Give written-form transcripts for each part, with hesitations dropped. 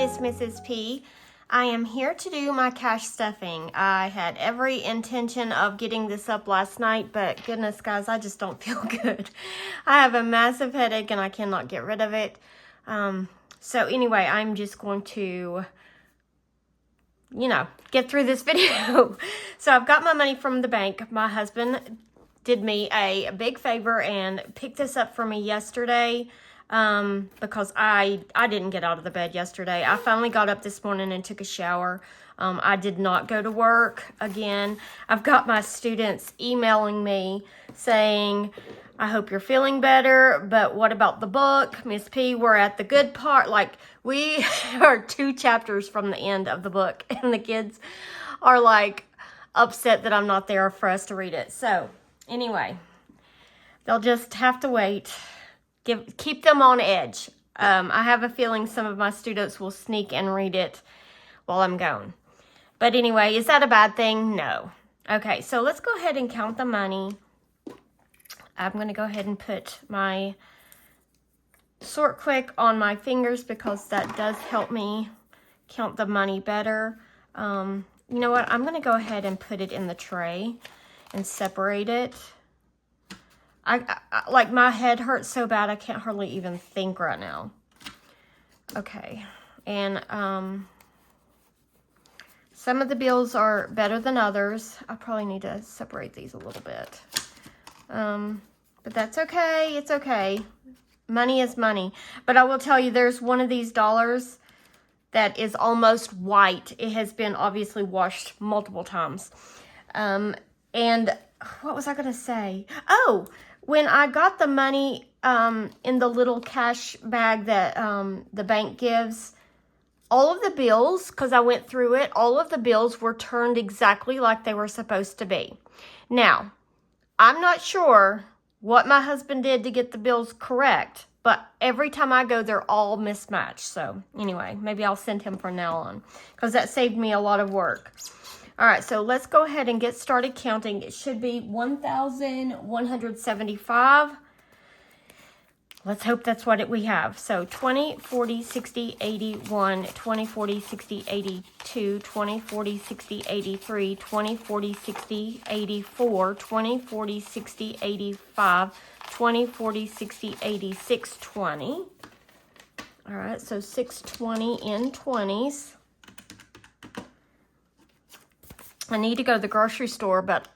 is Mrs. P. I am here to do my cash stuffing. I had every intention of getting this up last night, but goodness, guys, I just don't feel good. I have a massive headache and I cannot get rid of it. So anyway, I'm just going to, get through this video. So I've got my money from the bank. My husband did me a big favor and picked this up for me yesterday. Because I didn't get out of the bed yesterday. I finally got up this morning and took a shower. I did not go to work again. I've got my students emailing me saying, I hope you're feeling better, but what about the book? Miss P, we're at the good part. Like, we are 2 chapters from the end of the book, and the kids are like upset that I'm not there for us to read it. So anyway, they'll just have to wait. Keep them on edge. I have a feeling some of my students will sneak and read it while I'm gone. But anyway, is that a bad thing? No. Okay, so let's go ahead and count the money. I'm going to go ahead and put my sort quick on my fingers because that does help me count the money better. You know what? I'm going to go ahead and put it in the tray and separate it. I like, my head hurts so bad I can't hardly even think right now. Okay, and some of the bills are better than others. I probably need to separate these a little bit. But that's okay. It's okay. Money is money. But I will tell you, there's one of these dollars that is almost white. It has been obviously washed multiple times. And what was I going to say? Oh, when I got the money in the little cash bag that the bank gives, all of the bills, because I went through it, all of the bills were turned exactly like they were supposed to be. Now, I'm not sure what my husband did to get the bills correct, but every time I go, they're all mismatched. So anyway, maybe I'll send him from now on, because that saved me a lot of work. All right, so let's go ahead and get started counting. It should be 1,175. Let's hope that's what we have. So 20, 40, 60, 81, 20, 40, 60, 82, 20, 40, 60, 83, 20, 40, 60, 84, 20, 40, 60, 85, 20, 40, 60, 86, 20. All right, so 620 in 20s. I need to go to the grocery store, but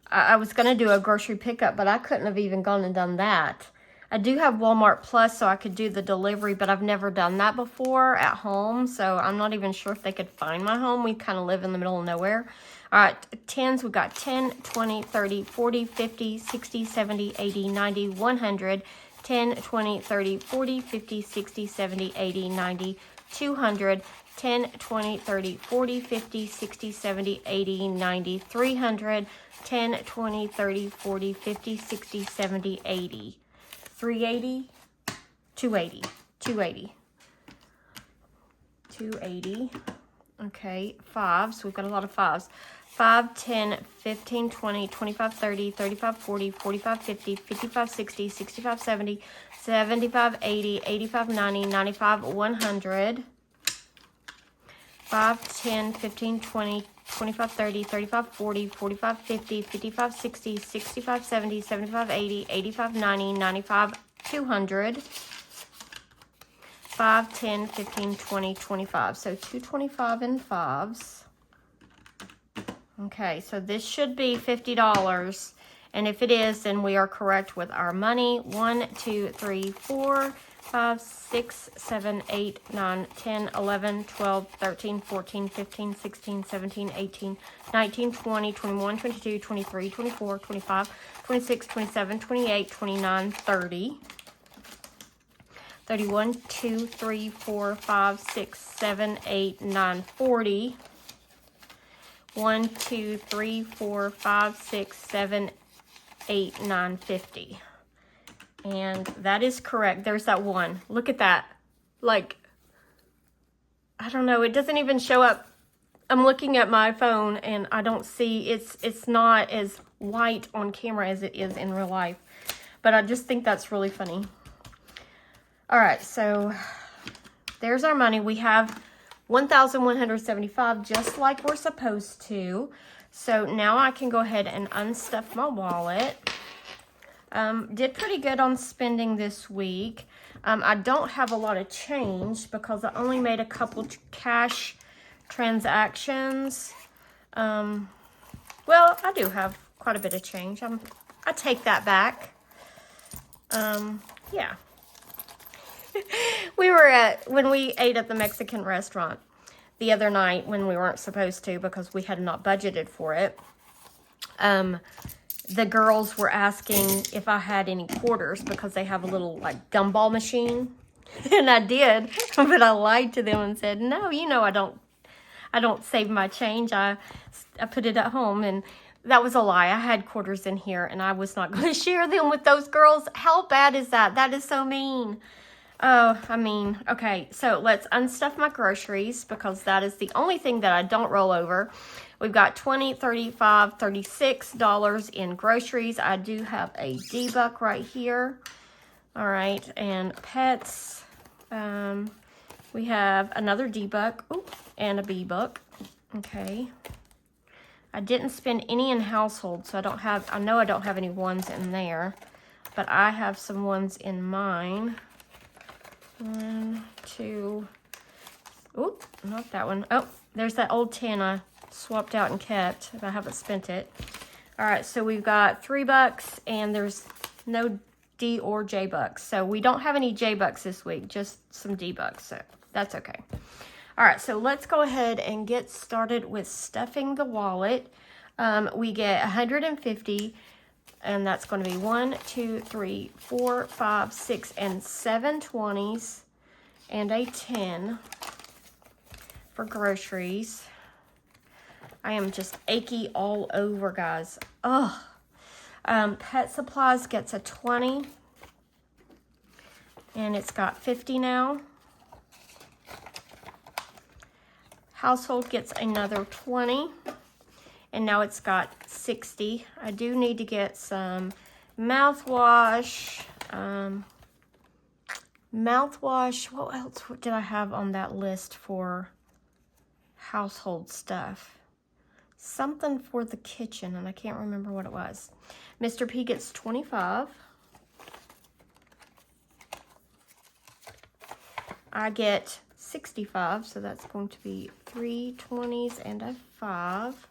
I was going to do a grocery pickup, but I couldn't have even gone and done that. I do have Walmart Plus, so I could do the delivery, but I've never done that before at home, so I'm not even sure if they could find my home. We kind of live in the middle of nowhere. All right, 10s, we've got 10, 20, 30, 40, 50, 60, 70, 80, 90, 100, 10, 20, 30, 40, 50, 60, 70, 80, 90, 200, 10, 20, 30, 40, 50, 60, 70, 80, 90, 300, 10, 20, 30, 40, 50, 60, 70, 80, 380, 280, 280, 280. Okay, 5s. We've got a lot of 5s. 5, 10, 15, 20, 25, 30, 35, 40, 45, 50, 55, 60, 65, 70, 75, 80, 85, 90, 95, 100. 5, 10, 15, 20, 25, 30, 35, 40, 45, 50, 55, 60, 65, 70, 75, 80, 85, 90, 95, 200. 5, 10, 15, 20, 25. So 225 in 5s. Okay, so this should be $50. And if it is, then we are correct with our money. 1, 2, 3, 4, 5, 6, 7, 8, 9, 10, 11, 12, 13, 14, 15, 16, 17, 18, 19, 20, 21, 22, 23, 24, 25, 26, 27, 28, 29, 30. 31, 2, 3, 4, 5, 6, 7, 8, 9, 40. 1, 2, 3, 4, 5, 6, 7, 8, 9, 50. And that is correct. There's that one. Look at that. Like, I don't know. It doesn't even show up. I'm looking at my phone and I don't see, it's not as white on camera as it is in real life. But I just think that's really funny. All right, so there's our money. We have $1,175, just like we're supposed to. So now I can go ahead and unstuff my wallet. Did pretty good on spending this week. I don't have a lot of change because I only made a couple cash transactions. Well, I do have quite a bit of change. I take that back. Yeah. When we ate at the Mexican restaurant the other night when we weren't supposed to because we had not budgeted for it, the girls were asking if I had any quarters because they have a little like gumball machine. And I did, but I lied to them and said, no, I don't save my change. I put it at home, and that was a lie. I had quarters in here, and I was not going to share them with those girls. How bad is that? That is so mean. Oh, I mean, okay, so let's unstuff my groceries because that is the only thing that I don't roll over. We've got $20, $35, $36 in groceries. I do have a D-Buck right here. All right, and pets. We have another D-Buck and a B-Buck. Okay. I didn't spend any in household, so I know I don't have any ones in there, but I have some ones in mine. 1, 2, not that one. Oh, there's that old tin I swapped out and kept, but I haven't spent it. All right, so we've got $3, and there's no D or J bucks. So we don't have any J bucks this week, just some D bucks, so that's okay. All right, so let's go ahead and get started with stuffing the wallet. We get 150, and that's going to be 1, 2, 3, 4, 5, 6, and 7 20s, and a 10 for groceries. I am just achy all over, guys. Ugh. Pet supplies gets a 20, and it's got 50 now. Household gets another 20, and now it's got 60. I do need to get some mouthwash. What else did I have on that list for household stuff? Something for the kitchen, and I can't remember what it was. Mr. P gets 25. I get 65, so that's going to be 3 20s and a 5.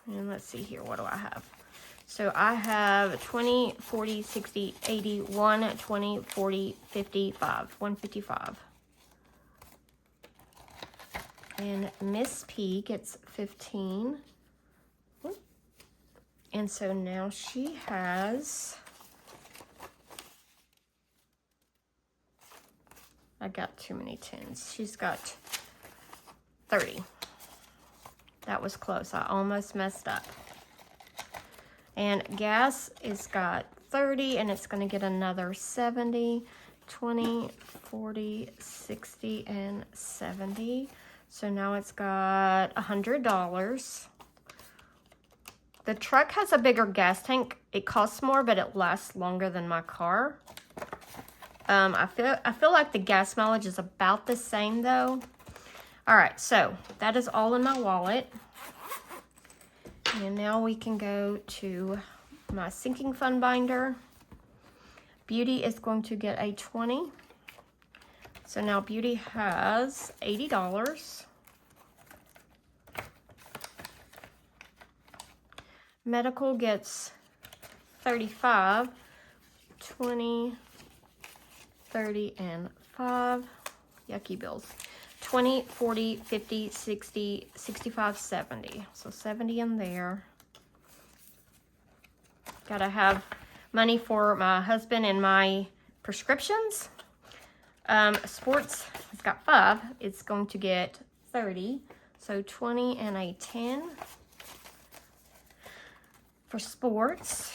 And let's see here, what do I have? So I have 20, 40, 60, 80, 1, 20, 40, 55, 155. And Miss P gets 15. And so now she has, I got too many 10s. She's got 30. That was close. I almost messed up. And gas is got 30, and it's going to get another 70, 20, 40, 60, and 70. So now it's got $100. The truck has a bigger gas tank. It costs more, but it lasts longer than my car. I feel like the gas mileage is about the same though. All right, so that is all in my wallet. And now we can go to my sinking fund binder. Beauty is going to get a 20. So now Beauty has $80. Medical gets 35, 20, 30, and 5. Yucky bills. 20, 40, 50, 60, 65, 70. So 70 in there. Gotta have money for my husband and my prescriptions. Sports has got 5. It's going to get 30. So 20 and a 10 for sports.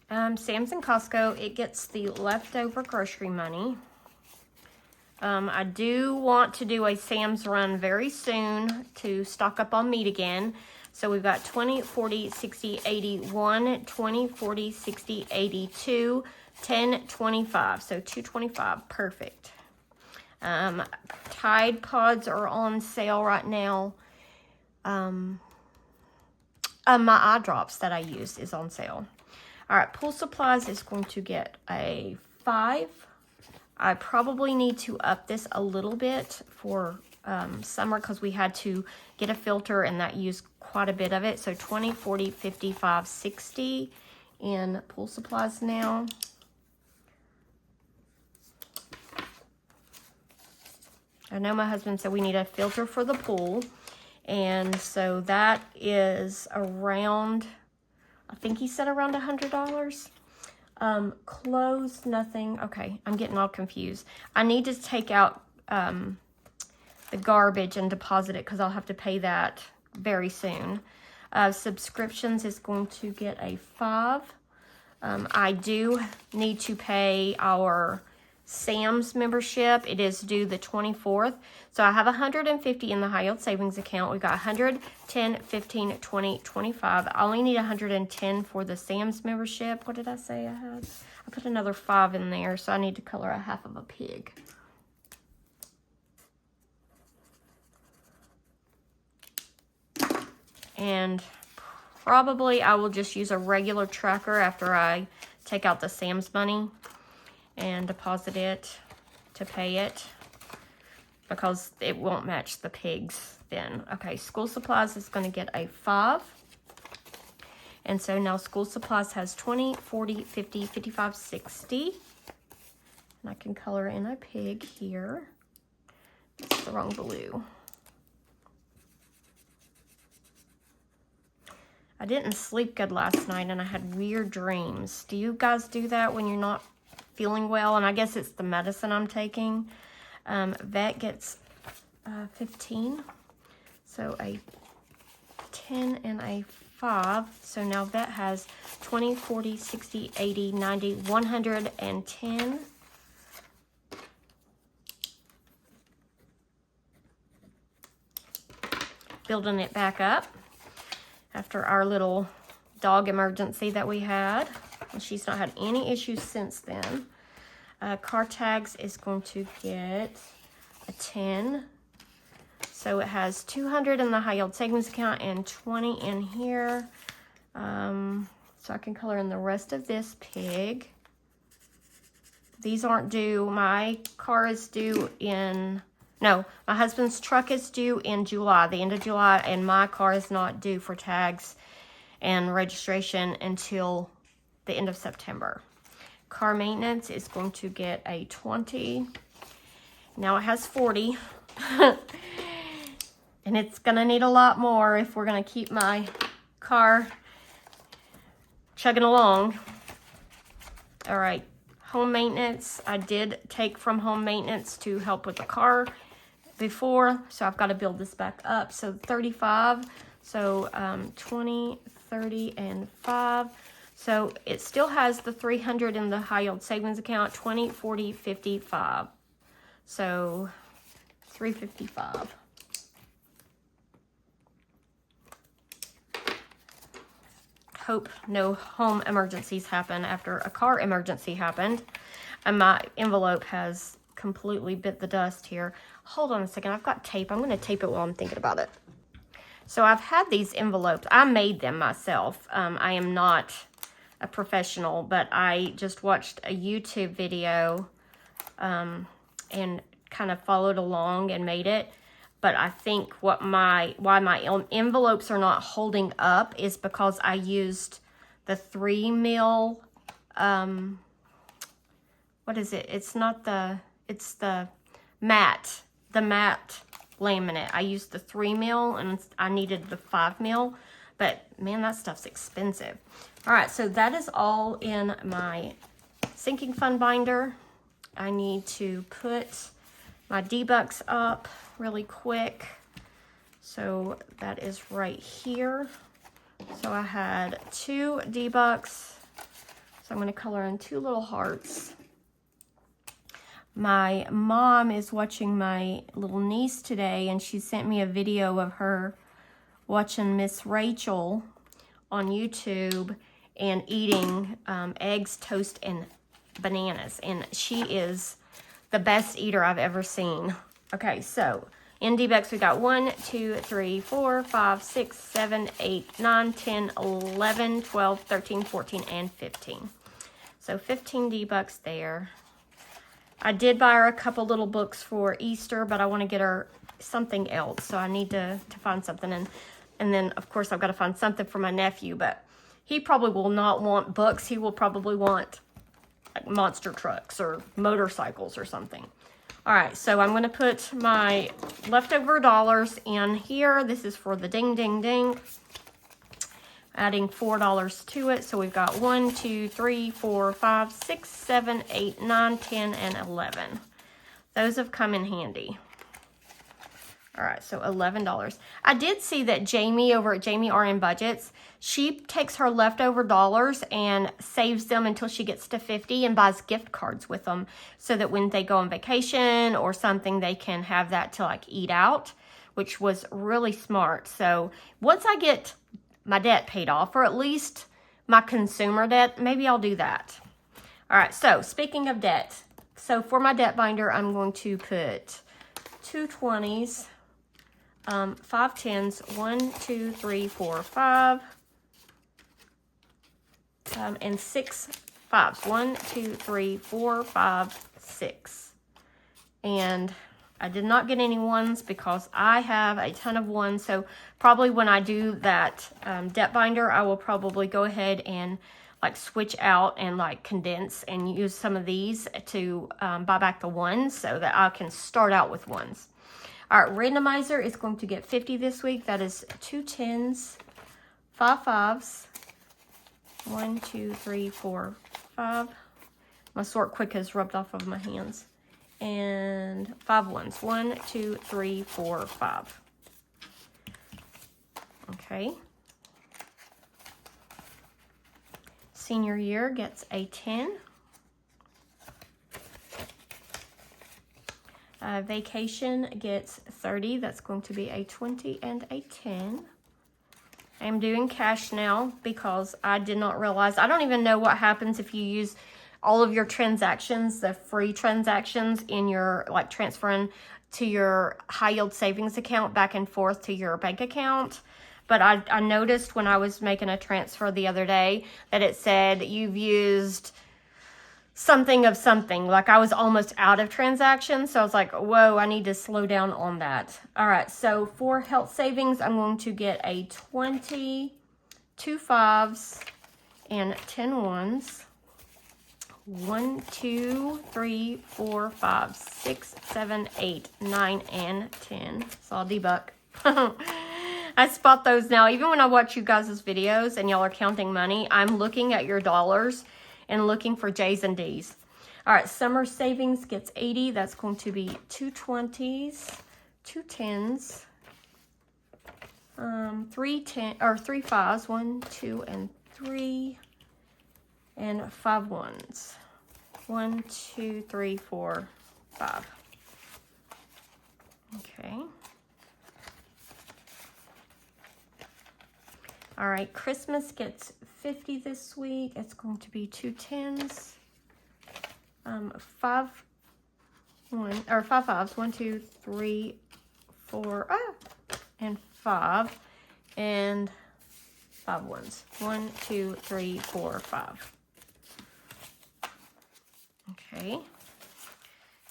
Sam's and Costco, it gets the leftover grocery money. I do want to do a Sam's run very soon to stock up on meat again. So we've got 20, 40, 60, 80, 1, 20, 40, 60, 82, 10, 25. So 225, perfect. Tide Pods are on sale right now. My eye drops that I use is on sale. All right, pool supplies is going to get a 5. I probably need to up this a little bit for summer because we had to get a filter and that used quite a bit of it. So 20, 40, 55, 60 in pool supplies now. I know my husband said we need a filter for the pool. And so that is around, I think he said around $100. Clothes, nothing. Okay, I'm getting all confused. I need to take out the garbage and deposit it because I'll have to pay that very soon. Subscriptions is going to get a 5. I do need to pay our Sam's membership. It is due the 24th. So I have 150 in the high yield savings account. We got 100, 10, 15, 20, 25. I only need 110 for the Sam's membership. What did I say I had? I put another 5 in there, so I need to color a half of a pig. And probably I will just use a regular tracker after I take out the Sam's money and deposit it to pay it because it won't match the pigs then. Okay, school supplies is going to get a 5. And so now school supplies has 20, 40, 50, 55, 60. And I can color in a pig here. That's the wrong blue. I didn't sleep good last night and I had weird dreams. Do you guys do that when you're not feeling well? And I guess it's the medicine I'm taking. Vet gets 15. So a 10 and a 5. So now vet has 20, 40, 60, 80, 90, 110. Building it back up after our little dog emergency that we had. And she's not had any issues since then. Car tags is going to get a 10. So it has 200 in the high yield savings account and 20 in here. So I can color in the rest of this pig. These aren't due. My car is due in, no, my husband's truck is due in July, the end of July, and my car is not due for tags and registration until the end of September. Car maintenance is going to get a 20. Now it has 40. And it's going to need a lot more if we're going to keep my car chugging along. All right, home maintenance. I did take from home maintenance to help with the car before, so I've got to build this back up. So 35, so 20, 30, and 5. So it still has the 300 in the high yield savings account, 20, 40, 55. So 355. Hope no home emergencies happen after a car emergency happened. And my envelope has completely bit the dust here. Hold on a second, I've got tape. I'm gonna tape it while I'm thinking about it. So I've had these envelopes. I made them myself. I am not a professional, but I just watched a YouTube video and kind of followed along and made it. But I think why my envelopes are not holding up is because I used the 3 mil, what is it? It's the matte laminate. I used the 3 mil and I needed the 5 mil, but man, that stuff's expensive. All right, so that is all in my sinking fund binder. I need to put my D-Bucks up really quick. So that is right here. So I had 2 D-Bucks. So I'm going to color in 2 little hearts. My mom is watching my little niece today, and she sent me a video of her watching Miss Rachel on YouTube and eating eggs, toast, and bananas. And she is the best eater I've ever seen. Okay, so in D-Bucks, we got 1, 2, 3, 4, 5, 6, 7, 8, 9, 10, 11, 12, 13, 14, and 15. So 15 D-Bucks there. I did buy her a couple little books for Easter, but I want to get her something else. So I need to find something. And then, of course, I've got to find something for my nephew, but he probably will not want books. He will probably want like monster trucks or motorcycles or something. All right, so I'm going to put my leftover dollars in here. This is for the ding, ding, ding. Adding $4 to it. So we've got 1, 2, 3, 4, 5, 6, 7, 8, 9, 10, and 11. Those have come in handy. All right, so $11. I did see that Jamie over at Jamie RN Budgets, she takes her leftover dollars and saves them until she gets to 50 and buys gift cards with them so that when they go on vacation or something, they can have that to like eat out, which was really smart. So once I get my debt paid off, or at least my consumer debt, maybe I'll do that. All right, so speaking of debt, so for my debt binder, I'm going to put 2 20s, 5 10s, 1, 2, 3, 4, 5, and 6 5s. 1, 2, 3, 4, 5, 6. And I did not get any ones because I have a ton of ones. So probably when I do that debt binder, I will probably go ahead and like switch out and like condense and use some of these to buy back the ones so that I can start out with ones. All right, randomizer is going to get 50 this week. That is 2 10s, 5 5s, 1, 2, 3, 4, 5. My sort quick has rubbed off of my hands. And 5 1s. 1, 2, 3, 4, 5. Okay. Senior year gets a 10. Vacation gets 30. That's going to be a 20 and a 10. I'm doing cash now because I did not realize. I don't even know what happens if you use all of your transactions, the free transactions in your, like transferring to your high yield savings account back and forth to your bank account. But I noticed when I was making a transfer the other day that it said you've used something of something. Like I was almost out of transactions. So I was like, whoa, I need to slow down on that. All right, so for health savings, I'm going to get a 20, 2 5s, and 10 1s. 1, 2, 3, 4, 5, 6, 7, 8, 9, and 10. So I'll debuck. I spot those now. Even when I watch you guys' videos and y'all are counting money, I'm looking at your dollars and looking for J's and D's. All right, summer savings gets 80. That's going to be 2 20s, 2 10s, 3 5s, 1, 2, and 3. And 5 1s. 1, 2, 3, 4, 5. Okay. All right, Christmas gets 50 this week. It's going to be 2 10s. 5 5s. 1, 2, 3, 4, and 5. And 5 1s. 1, 2, 3, 4, 5. Okay.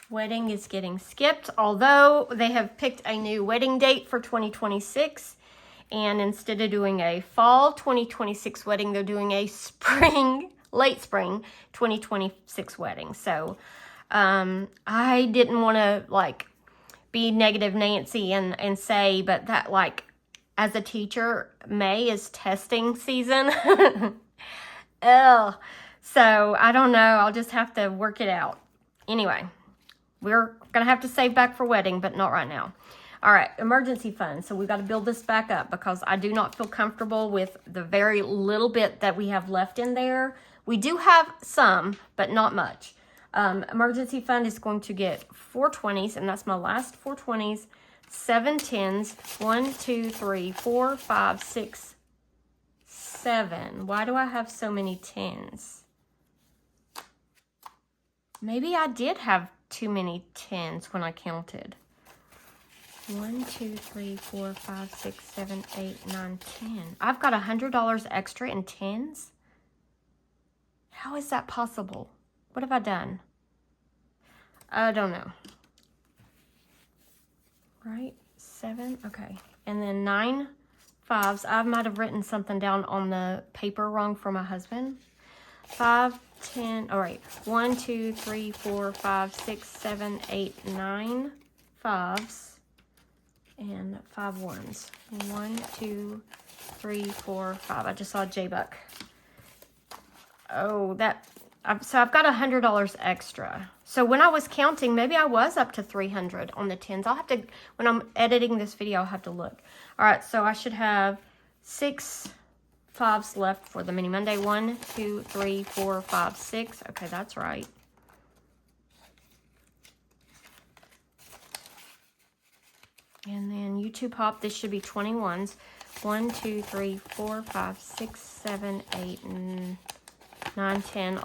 Wedding is getting skipped, although they have picked a new wedding date for 2026. And instead of doing a fall 2026 wedding, they're doing a spring, late spring 2026 wedding. So I didn't want to like be negative Nancy and say, but that like as a teacher, May is testing season. Ugh. So I don't know. I'll just have to work it out. Anyway, we're going to have to save back for wedding, but not right now. All right, emergency fund. So we've got to build this back up because I do not feel comfortable with the very little bit that we have left in there. We do have some, but not much. Emergency fund is going to get 4 20s, and that's my last 4 20s, 7 10s, 1, 2, 3, 4, 5, 6, 7. Why do I have so many 10s? Maybe I did have too many tens when I counted. 1, 2, 3, 4, 5, 6, 7, 8, 9, 10. I've got $100 extra in tens? How is that possible? What have I done? I don't know. Right? 7, okay. And then 9 fives. I might have written something down on the paper wrong for my husband. 5, 10, all right. 1, 2, 3, 4, 5, 6, 7, 8, 9 fives and 5 ones. 1, 2, 3, 4, 5. I just saw J-Buck. Oh, so I've got $100 extra. So when I was counting, maybe I was up to 300 on the tens. I'll have to, when I'm editing this video, I'll have to look. All right, so I should have 6 fives left for the Mini Monday. 1, 2, 3, 4, 5, 6. Okay, that's right. And then YouTube Pop, this should be 21s. 1, 2, 3, 4, 5, 6, 7, 8, 9, 10,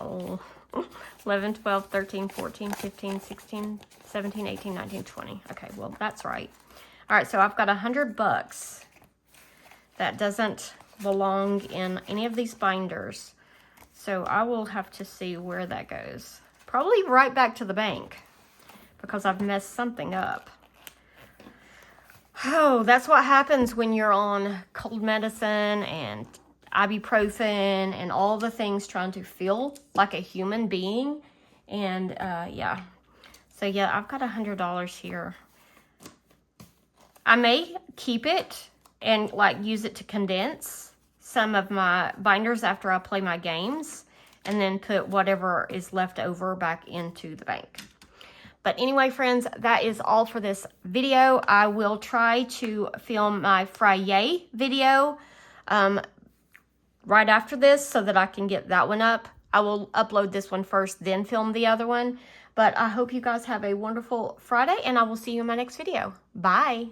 11, 12, 13, 14, 15, 16, 17, 18, 19, 20. Okay, well, that's right. All right, so I've got $100 that doesn't belong in any of these binders. So I will have to see where that goes. Probably right back to the bank because I've messed something up. Oh, that's what happens when you're on cold medicine and ibuprofen and all the things trying to feel like a human being. And yeah. So yeah, I've got $100 here. I may keep it and like use it to condense some of my binders after I play my games and then put whatever is left over back into the bank. But anyway, friends, that is all for this video. I will try to film my Friday video right after this so that I can get that one up. I will upload this one first, then film the other one. But I hope you guys have a wonderful Friday, and I will see you in my next video. Bye.